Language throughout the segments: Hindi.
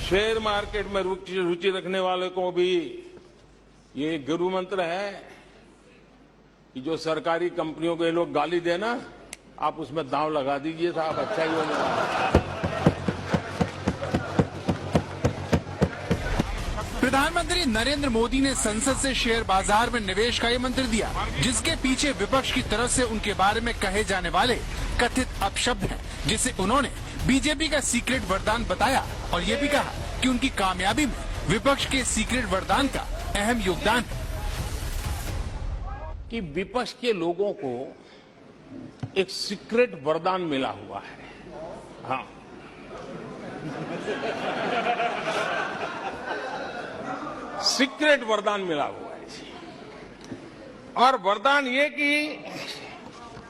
शेयर मार्केट में रुचि रखने वाले को भी ये गुरु मंत्र है कि जो सरकारी कंपनियों को ये लोग गाली देना, आप उसमें दांव लगा दीजिए साहब, अच्छा ही होने वाला है। प्रधानमंत्री नरेंद्र मोदी ने संसद से शेयर बाजार में निवेश का ये मंत्र दिया, जिसके पीछे विपक्ष की तरफ से उनके बारे में कहे जाने वाले कथित अपशब्द हैं, जिसे उन्होंने बीजेपी का सीक्रेट वरदान बताया और ये भी कहा कि उनकी कामयाबी में विपक्ष के सीक्रेट वरदान का अहम योगदान है। कि विपक्ष के लोगों को एक सीक्रेट वरदान मिला हुआ है। हाँ, सीक्रेट वरदान मिला हुआ है। और वरदान ये कि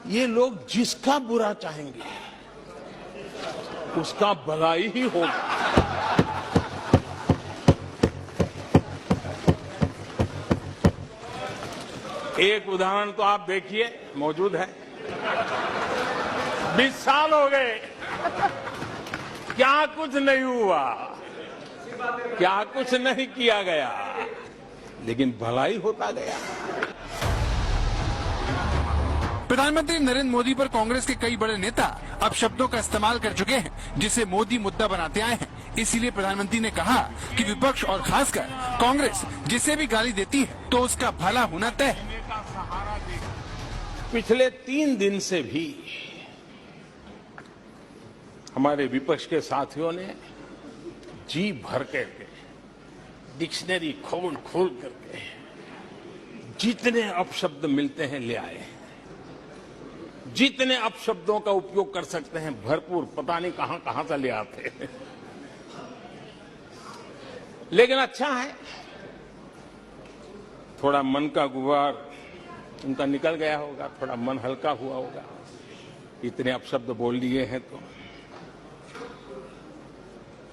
ये लोग जिसका बुरा चाहेंगे उसका भलाई ही होगा। एक उदाहरण तो आप देखिए, मौजूद है। 20 साल हो गए, क्या कुछ नहीं हुआ, क्या कुछ नहीं किया गया, लेकिन भलाई होता गया। प्रधानमंत्री नरेंद्र मोदी पर कांग्रेस के कई बड़े नेता अब शब्दों का इस्तेमाल कर चुके हैं, जिसे मोदी मुद्दा बनाते आए हैं। इसीलिए प्रधानमंत्री ने कहा कि विपक्ष और खासकर कांग्रेस जिसे भी गाली देती है तो उसका भला होना तय है। पिछले 3 दिन से भी हमारे विपक्ष के साथियों ने जी भर करके, डिक्शनरी खोल खोल करके जितने अपशब्द मिलते हैं ले आए, जितने अपशब्दों का उपयोग कर सकते हैं भरपूर, पता नहीं कहां कहां से ले आते हैं। लेकिन अच्छा है, थोड़ा मन का गुबार उनका निकल गया होगा, थोड़ा मन हल्का हुआ होगा, इतने अपशब्द बोल लिए हैं तो।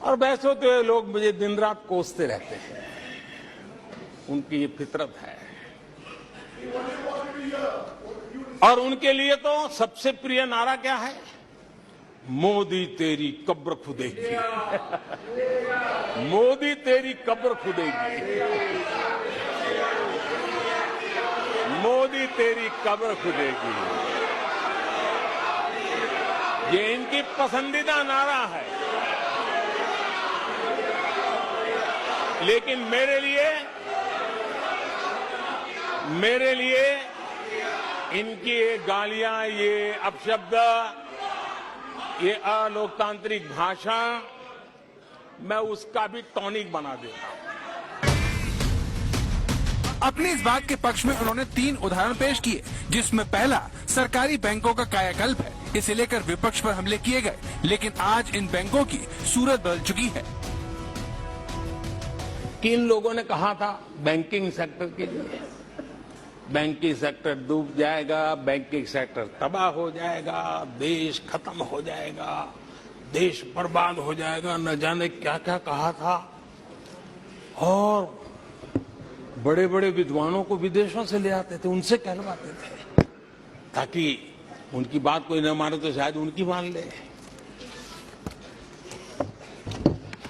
और वैसे तो ये लोग मुझे दिन रात कोसते रहते हैं, उनकी ये फितरत है। और उनके लिए तो सबसे प्रिय नारा क्या है? मोदी तेरी कब्र खुदेगी। मोदी तेरी कब्र खुदेगी, मोदी तेरी कब्र खुदेगी, ये इनकी पसंदीदा नारा है। लेकिन मेरे लिए इनकी ये गालियां, ये अपशब्द, ये अलोकतांत्रिक भाषा, मैं उसका भी टॉनिक बना देता हूं। अपनी इस बात के पक्ष में उन्होंने 3 उदाहरण पेश किए, जिसमें पहला सरकारी बैंकों का कायाकल्प है। इसे लेकर विपक्ष पर हमले किए गए, लेकिन आज इन बैंकों की सूरत बदल चुकी है। किन लोगों ने कहा था बैंकिंग सेक्टर के लिए, बैंकिंग सेक्टर डूब जाएगा, बैंकिंग सेक्टर तबाह हो जाएगा, देश खत्म हो जाएगा, देश बर्बाद हो जाएगा, न जाने क्या क्या कहा था। और बड़े बड़े विद्वानों को विदेशों से ले आते थे, उनसे कहलवाते थे, ताकि उनकी बात कोई न माने तो शायद उनकी मान ले।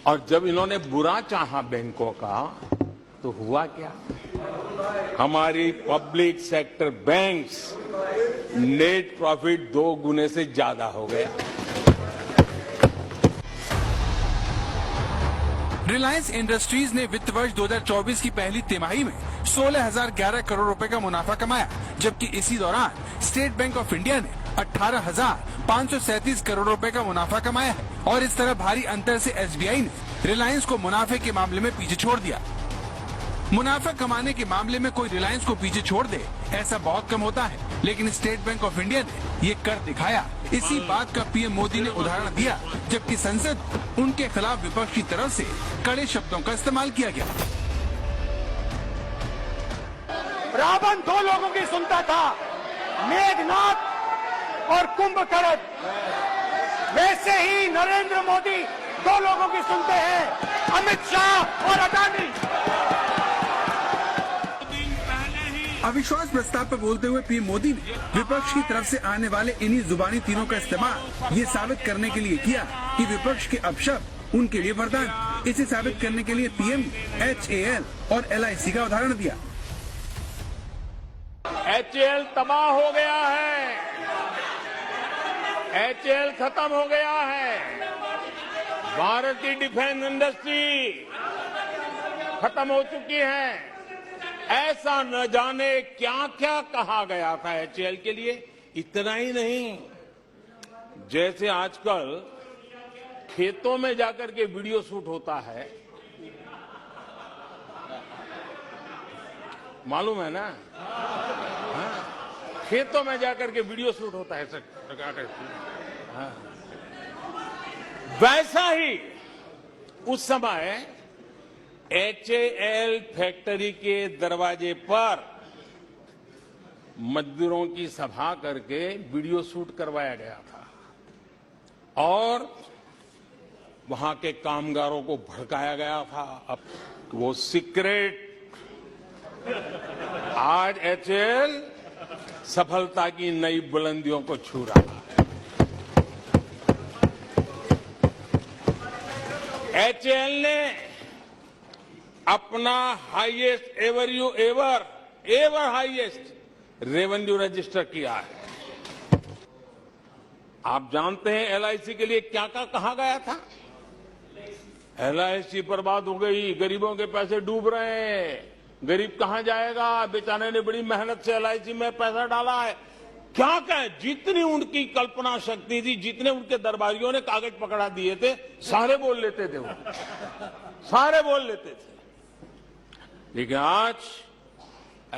और जब इन्होंने बुरा चाहा बैंकों का, तो हुआ क्या? हमारी public sector banks net profit 2 गुने से ज्यादा हो गया। रिलायंस इंडस्ट्रीज ने वित्त वर्ष 2024 की पहली तिमाही में 16,011 करोड़ रुपए का मुनाफा कमाया, जबकि इसी दौरान स्टेट बैंक ऑफ इंडिया ने 18,537 करोड़ रुपए का मुनाफा कमाया है। और इस तरह भारी अंतर से एसबीआई ने रिलायंस को मुनाफे के मामले में पीछे छोड़ दिया। मुनाफा कमाने के मामले में कोई रिलायंस को पीछे छोड़ दे, ऐसा बहुत कम होता है, लेकिन स्टेट बैंक ऑफ इंडिया ने ये कर दिखाया। इसी बात का पीएम मोदी ने उदाहरण दिया, जबकि संसद उनके खिलाफ विपक्ष की तरफ से कड़े शब्दों का इस्तेमाल किया गया। रावण 2 लोगों की सुनता था, मेघनाथ और कुंभकर्ण। वैसे ही नरेंद्र मोदी 2 लोगों की सुनते हैं, अमित शाह और अडानी। अविश्वास प्रस्ताव पर बोलते हुए पीएम मोदी ने विपक्ष की तरफ से आने वाले इन्हीं जुबानी तीरों का इस्तेमाल ये साबित करने के लिए किया कि विपक्ष के अपशब्द उनके लिए वरदान। इसे साबित करने के लिए पीएम ने HAL और LIC का उदाहरण दिया। HAL तबाह हो गया है, HAL खत्म हो गया है, भारत की डिफेंस इंडस्ट्री खत्म हो चुकी है। ऐसा न जाने क्या क्या कहा गया था HAL के लिए। इतना ही नहीं, जैसे आजकल खेतों में जाकर के वीडियो शूट होता है, मालूम है ना? हाँ, खेतों में जाकर के वीडियो शूट होता है, हाँ। वैसा ही उस समय HAL फैक्ट्री के दरवाजे पर मजदूरों की सभा करके वीडियो शूट करवाया गया था और वहां के कामगारों को भड़काया गया था। अब वो सीक्रेट आज HAL सफलता की नई बुलंदियों को छू रहा है। HAL ने अपना highest ever highest revenue register किया है। आप जानते हैं LIC के लिए क्या क्या कहा गया था? LIC बर्बाद हो गई, गरीबों के पैसे डूब रहे हैं, गरीब कहां जाएगा, बेचारे ने बड़ी मेहनत से LIC में पैसा डाला है। क्या कहें, जितनी उनकी कल्पना शक्ति थी, जितने उनके दरबारियों ने कागज पकड़ा दिए थे, सारे बोल लेते थे वो, सारे बोल लेते थे। लेकिन आज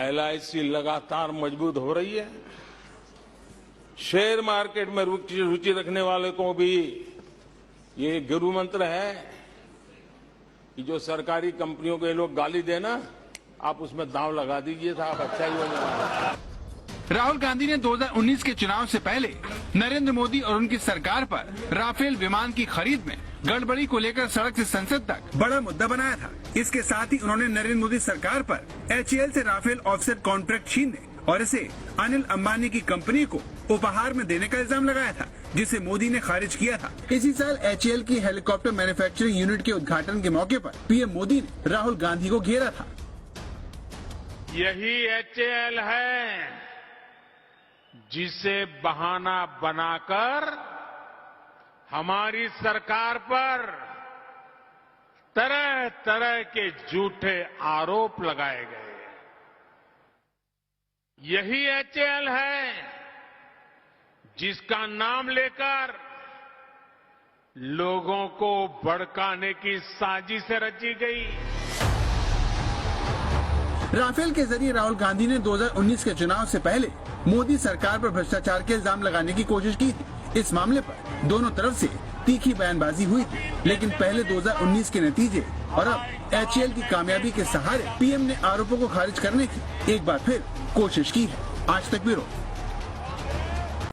LIC लगातार मजबूत हो रही है। शेयर मार्केट में रुचि रखने वाले को भी ये गुरु मंत्र है कि जो सरकारी कंपनियों के लोग गाली देना, आप उसमें दांव लगा दीजिए साहब, अच्छा ही होगा। राहुल गांधी ने 2019 के चुनाव से पहले नरेंद्र मोदी और उनकी सरकार पर राफेल विमान की खरीद में गड़बड़ी को लेकर सड़क से संसद तक बड़ा मुद्दा बनाया था। इसके साथ ही उन्होंने नरेंद्र मोदी सरकार पर HAL से राफेल ऑफसेट कॉन्ट्रैक्ट छीनने और इसे अनिल अंबानी की कंपनी को उपहार में देने का इल्जाम लगाया था, जिसे मोदी ने खारिज किया था। इसी साल HAL की हेलीकॉप्टर मैन्युफैक्चरिंग यूनिट के उद्घाटन के मौके पर पीएम मोदी ने राहुल गांधी को घेरा था। यही HAL है जिसे बहाना बनाकर हमारी सरकार पर तरह तरह के झूठे आरोप लगाए गए। यही HAL है जिसका नाम लेकर लोगों को भड़काने की साजिश रची गई। राफेल के जरिए राहुल गांधी ने 2019 के चुनाव से पहले मोदी सरकार पर भ्रष्टाचार के इल्जाम लगाने की कोशिश की थी। इस मामले पर दोनों तरफ से तीखी बयानबाजी हुई थी, लेकिन पहले 2019 के नतीजे और अब HAL की कामयाबी के सहारे पीएम ने आरोपों को खारिज करने की एक बार फिर कोशिश की है। आज तक ब्यूरो।